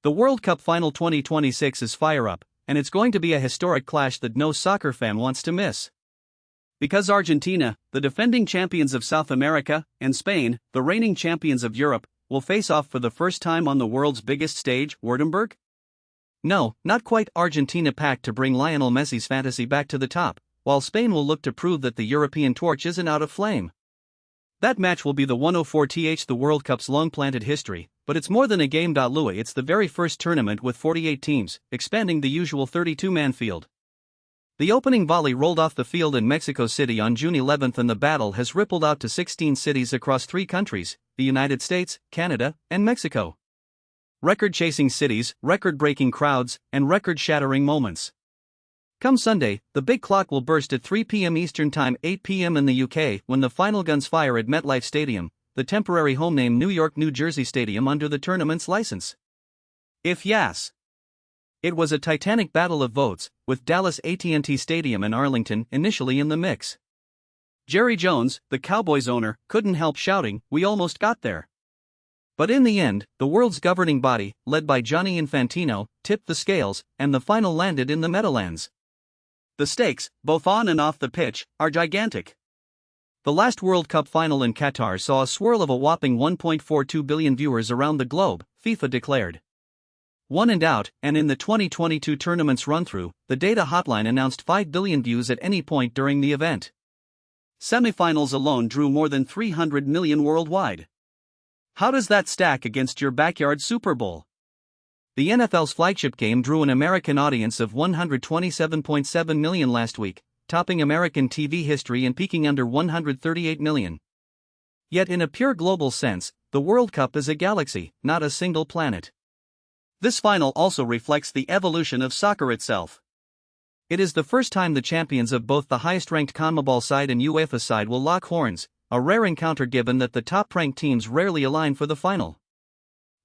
The World Cup Final 2026 is fire up, and it's going to be a historic clash that no soccer fan wants to miss. Because Argentina, the defending champions of South America, and Spain, the reigning champions of Europe, will face off for the first time on the world's biggest stage, Württemberg? No, not quite. Argentina packed to bring Lionel Messi's fantasy back to the top, while Spain will look to prove that the European torch isn't out of flame. That match will be the 104th the World Cup's long-planted history, but it's more than a game. Louis, it's the very first tournament with 48 teams, expanding the usual 32-man field. The opening volley rolled off the field in Mexico City on June 11 and the battle has rippled out to 16 cities across 3 countries, the United States, Canada, and Mexico. Record-chasing cities, record-breaking crowds, and record-shattering moments. Come Sunday, the big clock will burst at 3 p.m. Eastern Time, 8 p.m. in the UK, when the final guns fire at MetLife Stadium, the temporary home name New York-New Jersey Stadium under the tournament's license. If yes. It was a titanic battle of votes, with Dallas AT&T Stadium in Arlington initially in the mix. Jerry Jones, the Cowboys owner, couldn't help shouting, "We almost got there." But in the end, the world's governing body, led by Gianni Infantino, tipped the scales, and the final landed in the Meadowlands. The stakes, both on and off the pitch, are gigantic. The last World Cup final in Qatar saw a swirl of a whopping 1.42 billion viewers around the globe, FIFA declared. One and out, and in the 2022 tournament's run-through, the data hotline announced 5 billion views at any point during the event. Semifinals alone drew more than 300 million worldwide. How does that stack against your backyard Super Bowl? The NFL's flagship game drew an American audience of 127.7 million last week, topping American TV history and peaking under 138 million. Yet in a pure global sense, the World Cup is a galaxy, not a single planet. This final also reflects the evolution of soccer itself. It is the first time the champions of both the highest-ranked CONMEBOL side and UEFA side will lock horns, a rare encounter given that the top-ranked teams rarely align for the final.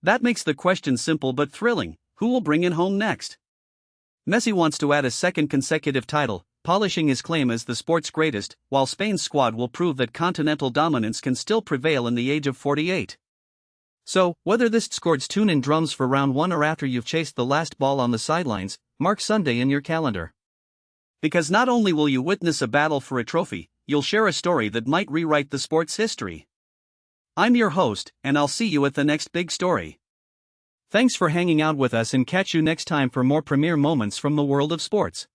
That makes the question simple but thrilling: who will bring it home next? Messi wants to add a second consecutive title, polishing his claim as the sport's greatest, while Spain's squad will prove that continental dominance can still prevail in the age of 48. So, whether this score's tune in drums for round 1 or after you've chased the last ball on the sidelines, mark Sunday in your calendar. Because not only will you witness a battle for a trophy, you'll share a story that might rewrite the sport's history. I'm your host, and I'll see you at the next big story. Thanks for hanging out with us, and catch you next time for more premier moments from the world of sports.